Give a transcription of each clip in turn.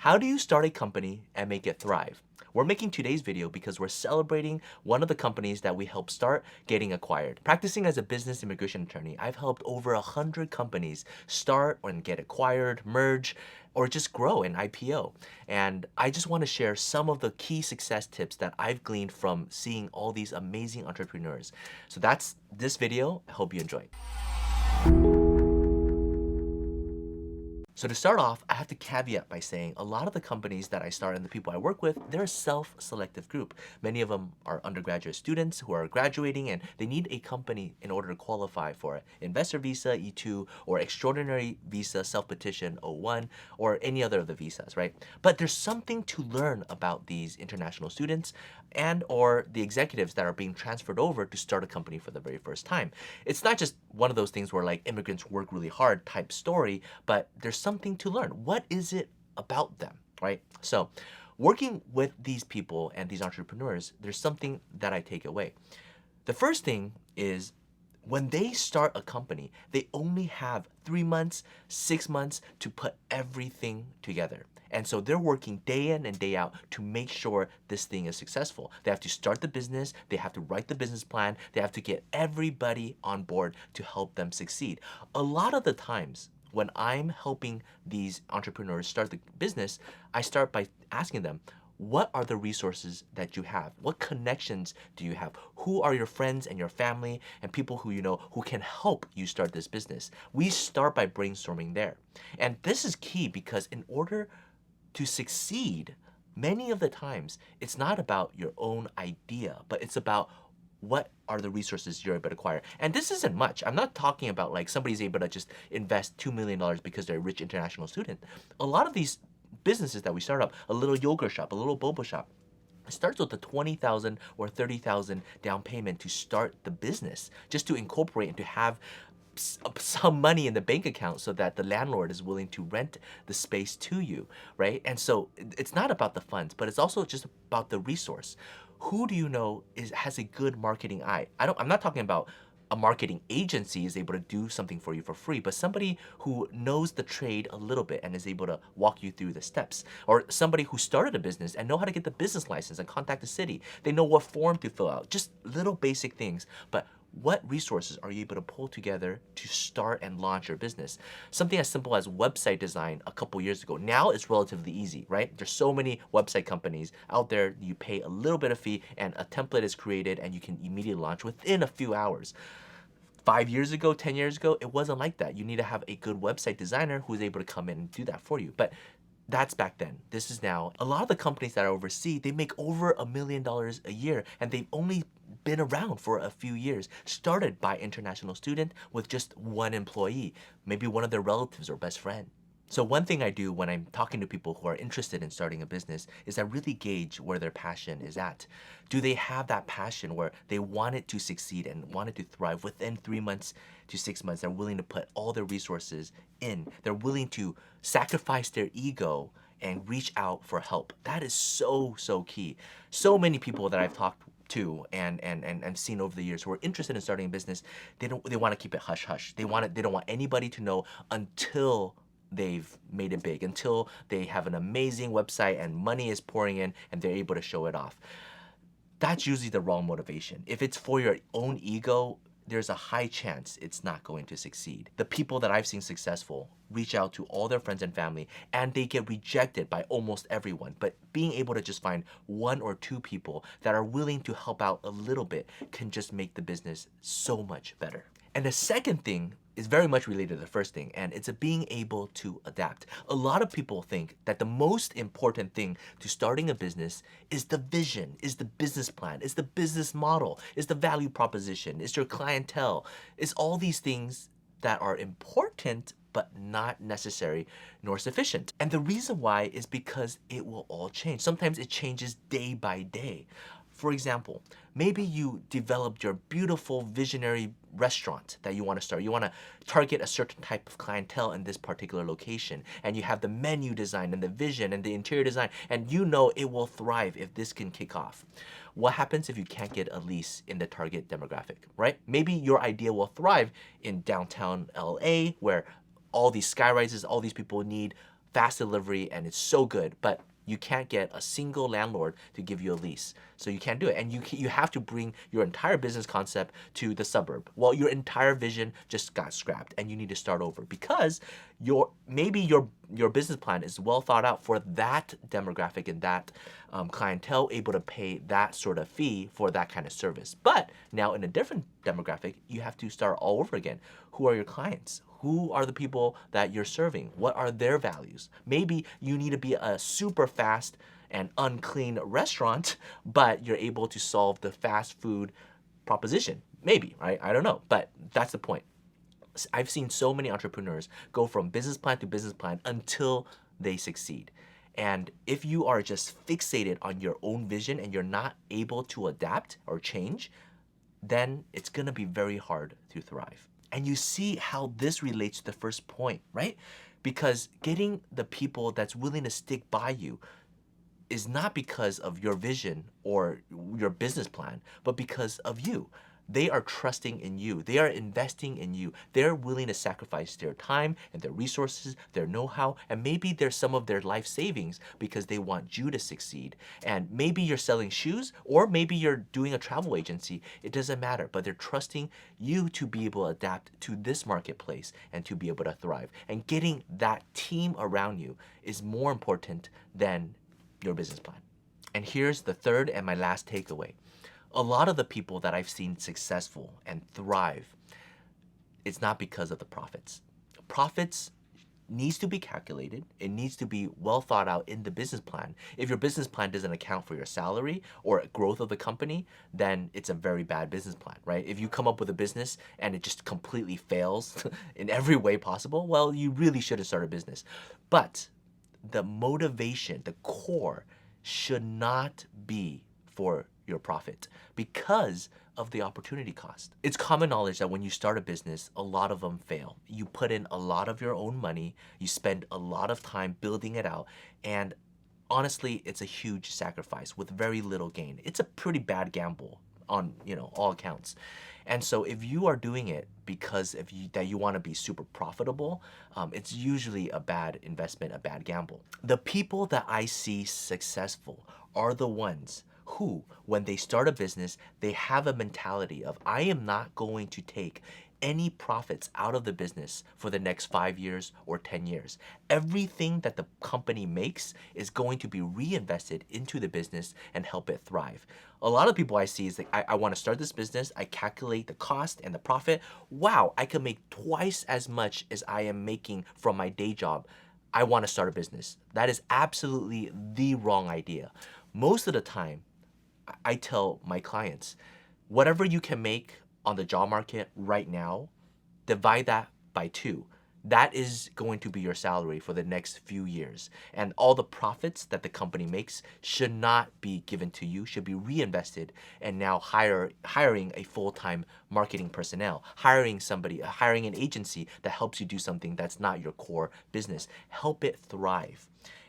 How do you start a company and make it thrive? We're making today's video because we're celebrating one of the companies that we helped start getting acquired. Practicing as a business immigration attorney, I've helped over 100 companies start and get acquired, merge, or just grow and IPO. And I just want to share some of the key success tips that I've gleaned from seeing all these amazing entrepreneurs. So that's this video. I hope you enjoy. So to start off, I have to caveat by saying a lot of the companies that I start and the people I work with, they're a self-selective group. Many of them are undergraduate students who are graduating and they need a company in order to qualify for an investor visa, E2, or extraordinary visa, self-petition, O1, or any other of the visas, right? But there's something to learn about these international students and or the executives that are being transferred over to start a company for the very first time. It's not just one of those things where like immigrants work really hard type story, but there's something to learn. What is it about them, right? So working with these people and these entrepreneurs, there's something that I take away. The first thing is when they start a company, they only have 3 months, 6 months to put everything together. And so they're working day in and day out to make sure this thing is successful. They have to start the business, they have to write the business plan, they have to get everybody on board to help them succeed. A lot of the times, when I'm helping these entrepreneurs start the business, I start by asking them, what are the resources that you have? What connections do you have? Who are your friends and your family and people who you know who can help you start this business? We start by brainstorming there. And this is key because in order to succeed, many of the times, it's not about your own idea, but it's about what are the resources you're able to acquire. And this isn't much. I'm not talking about like somebody's able to just invest $2 million because they're a rich international student. A lot of these businesses that we start up, a little yogurt shop, a little boba shop, it starts with a $20,000 or $30,000 down payment to start the business, just to incorporate and to have some money in the bank account so that the landlord is willing to rent the space to you, right? And so it's not about the funds, but it's also just about the resource. Who do you know has a good marketing eye? I'm not talking about a marketing agency is able to do something for you for free, but somebody who knows the trade a little bit and is able to walk you through the steps. Or somebody who started a business and know how to get the business license and contact the city. They know what form to fill out, just little basic things. But what resources are you able to pull together to start and launch your business? Something as simple as website design a couple years ago. Now it's relatively easy, right? There's so many website companies out there. You pay a little bit of fee and a template is created and you can immediately launch within a few hours. 5 years ago, 10 years ago, it wasn't like that. You need to have a good website designer who's able to come in and do that for you. But that's back then. This is now. A lot of the companies that are overseas, they make over $1 million a year and they've only been around for a few years, started by international student with just one employee, maybe one of their relatives or best friend. So one thing I do when I'm talking to people who are interested in starting a business is I really gauge where their passion is at. Do they have that passion where they want it to succeed and want it to thrive within 3 months to 6 months? They're willing to put all their resources in. They're willing to sacrifice their ego and reach out for help. That is so, so key. So many people that I've talked to and seen over the years who are interested in starting a business, they want to keep it hush hush. They don't want anybody to know until they've made it big, until they have an amazing website and money is pouring in and they're able to show it off. That's usually the wrong motivation. If it's for your own ego, there's a high chance it's not going to succeed. The people that I've seen successful reach out to all their friends and family and they get rejected by almost everyone. But being able to just find 1 or 2 people that are willing to help out a little bit can just make the business so much better. And the second thing is very much related to the first thing, and it's being able to adapt. A lot of people think that the most important thing to starting a business is the vision, is the business plan, is the business model, is the value proposition, is your clientele, is all these things that are important but not necessary nor sufficient. And the reason why is because it will all change. Sometimes it changes day by day. For example, maybe you developed your beautiful visionary restaurant that you want to start. You want to target a certain type of clientele in this particular location, and you have the menu design and the vision and the interior design, and you know it will thrive if this can kick off. What happens if you can't get a lease in the target demographic, right? Maybe your idea will thrive in downtown LA where all these sky rises, all these people need fast delivery and it's so good, but you can't get a single landlord to give you a lease. So you can't do it. And you have to bring your entire business concept to the suburb. Well, your entire vision just got scrapped and you need to start over because maybe your business plan is well thought out for that demographic and that clientele able to pay that sort of fee for that kind of service. But now in a different demographic, you have to start all over again. Who are your clients? Who are the people that you're serving? What are their values? Maybe you need to be a super fast and unclean restaurant, but you're able to solve the fast food proposition. Maybe, right? I don't know, but that's the point. I've seen so many entrepreneurs go from business plan to business plan until they succeed. And if you are just fixated on your own vision and you're not able to adapt or change, then it's gonna be very hard to thrive. And you see how this relates to the first point, right? Because getting the people that's willing to stick by you is not because of your vision or your business plan, but because of you. They are trusting in you. They are investing in you. They're willing to sacrifice their time and their resources, their know-how, and maybe there's some of their life savings because they want you to succeed. And maybe you're selling shoes or maybe you're doing a travel agency. It doesn't matter, but they're trusting you to be able to adapt to this marketplace and to be able to thrive. And getting that team around you is more important than your business plan. And here's the third and my last takeaway. A lot of the people that I've seen successful and thrive, it's not because of the profits. Profits needs to be calculated. It needs to be well thought out in the business plan. If your business plan doesn't account for your salary or growth of the company, then it's a very bad business plan, right? If you come up with a business and it just completely fails in every way possible, well, you really shouldn't start a business. But the motivation, the core, should not be for your profit because of the opportunity cost. It's common knowledge that when you start a business, a lot of them fail. You put in a lot of your own money, you spend a lot of time building it out, and honestly, it's a huge sacrifice with very little gain. It's a pretty bad gamble on, all accounts. And so if you are doing it because that you want to be super profitable, it's usually a bad investment, a bad gamble. The people that I see successful are the ones who, when they start a business, they have a mentality of, I am not going to take any profits out of the business for the next 5 years or 10 years. Everything that the company makes is going to be reinvested into the business and help it thrive. A lot of people I see is like, I want to start this business, I calculate the cost and the profit. Wow, I can make twice as much as I am making from my day job. I want to start a business. That is absolutely the wrong idea. Most of the time, I tell my clients, whatever you can make on the job market right now, divide that by 2. That is going to be your salary for the next few years. And all the profits that the company makes should not be given to you, should be reinvested, and now hiring a full-time marketing personnel, hiring an agency that helps you do something that's not your core business. Help it thrive.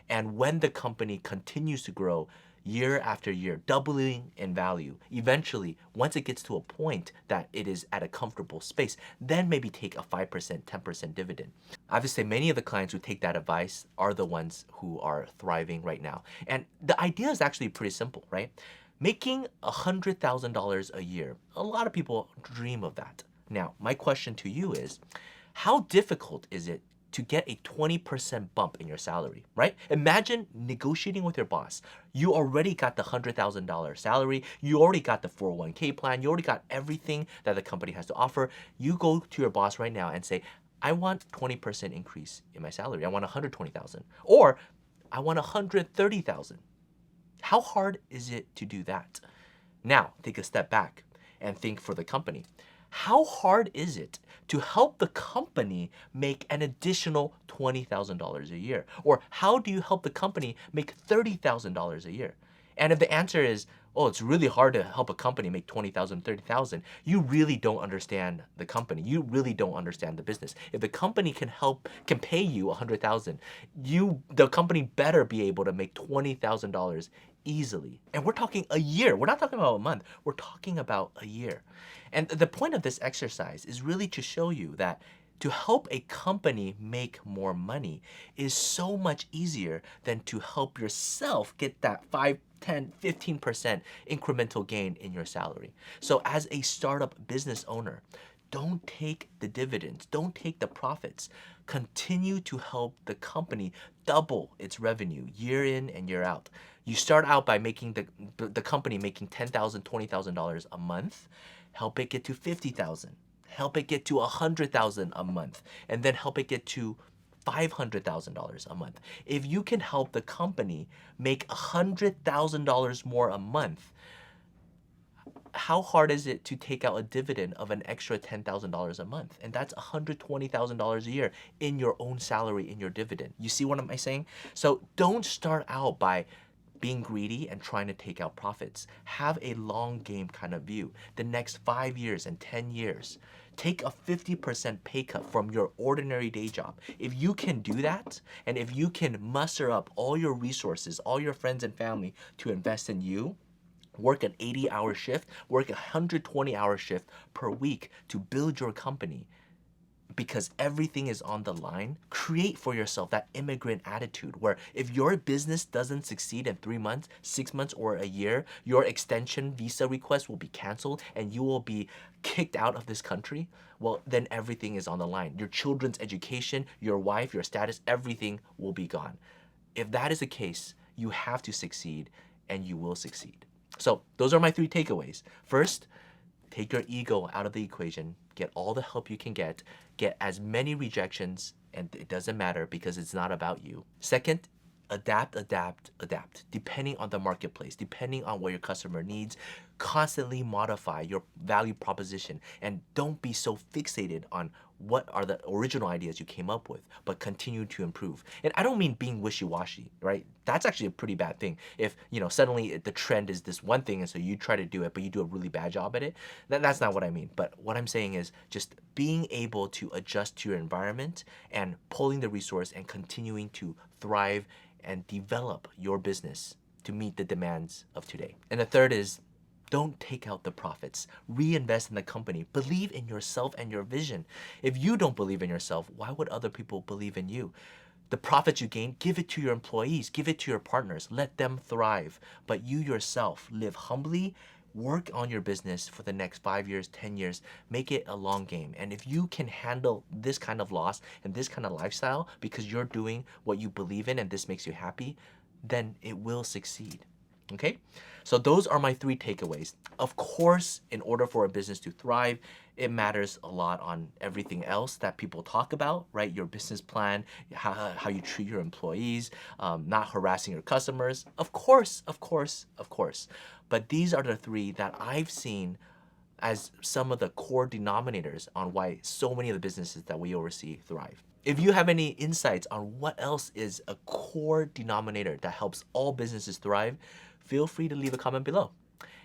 And when the company continues to grow, year after year, doubling in value. Eventually, once it gets to a point that it is at a comfortable space, then maybe take a 5%, 10% dividend. I have to say many of the clients who take that advice are the ones who are thriving right now. And the idea is actually pretty simple, right? Making $100,000 a year, a lot of people dream of that. Now, my question to you is, how difficult is it to get a 20% bump in your salary, right? Imagine negotiating with your boss. You already got the $100,000 salary. You already got the 401k plan. You already got everything that the company has to offer. You go to your boss right now and say, I want 20% increase in my salary. I want 120,000, or I want 130,000. How hard is it to do that? Now, take a step back and think for the company. How hard is it to help the company make an additional $20,000 a year? Or how do you help the company make $30,000 a year? And if the answer is, oh, it's really hard to help a company make 20,000, 30,000, you really don't understand the company. You really don't understand the business. If the company can pay you 100,000, the company better be able to make $20,000 easily. And we're talking a year. We're not talking about a month. We're talking about a year. And the point of this exercise is really to show you that To help a company make more money is so much easier than to help yourself get that 5, 10, 15% incremental gain in your salary. So as a startup business owner, don't take the dividends, don't take the profits. Continue to help the company double its revenue year in and year out. You start out by making the company making $10,000, $20,000 a month. Help it get to 50,000. Help it get to 100,000 a month, and then help it get to $500,000 a month. If you can help the company make $100,000 more a month, how hard is it to take out a dividend of an extra $10,000 a month? And that's $120,000 a year in your own salary, in your dividend. You see what am I saying? So don't start out by being greedy and trying to take out profits. Have a long game kind of view. The next 5 years and 10 years. Take a 50% pay cut from your ordinary day job. If you can do that, and if you can muster up all your resources, all your friends and family to invest in you, work an 80-hour shift, work a 120-hour shift per week to build your company, because everything is on the line, create for yourself that immigrant attitude where if your business doesn't succeed in 3 months, 6 months, or a year, your extension visa request will be canceled and you will be kicked out of this country. Well, then everything is on the line. Your children's education, your wife, your status, everything will be gone. If that is the case, you have to succeed and you will succeed. So those are my 3 takeaways. First, take your ego out of the equation, get all the help you can get as many rejections, and it doesn't matter because it's not about you. Second, adapt, depending on the marketplace, depending on what your customer needs. Constantly modify your value proposition and don't be so fixated on what are the original ideas you came up with, but continue to improve. And I don't mean being wishy-washy, right? That's actually a pretty bad thing. If, suddenly the trend is this one thing and so you try to do it, but you do a really bad job at it, that's not what I mean. But what I'm saying is just being able to adjust to your environment and pulling the resource and continuing to thrive and develop your business to meet the demands of today. And the third is, don't take out the profits. Reinvest in the company. Believe in yourself and your vision. If you don't believe in yourself, why would other people believe in you? The profits you gain, give it to your employees, give it to your partners, let them thrive. But you yourself, live humbly, work on your business for the next 5 years, 10 years, make it a long game. And if you can handle this kind of loss and this kind of lifestyle because you're doing what you believe in and this makes you happy, then it will succeed. Okay? So those are my 3 takeaways. Of course, in order for a business to thrive, it matters a lot on everything else that people talk about, right? Your business plan, how you treat your employees, not harassing your customers. Of course. But these are the 3 that I've seen as some of the core denominators on why so many of the businesses that we oversee thrive. If you have any insights on what else is a core denominator that helps all businesses thrive, feel free to leave a comment below.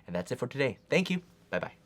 And that's it for today. Thank you. Bye-bye.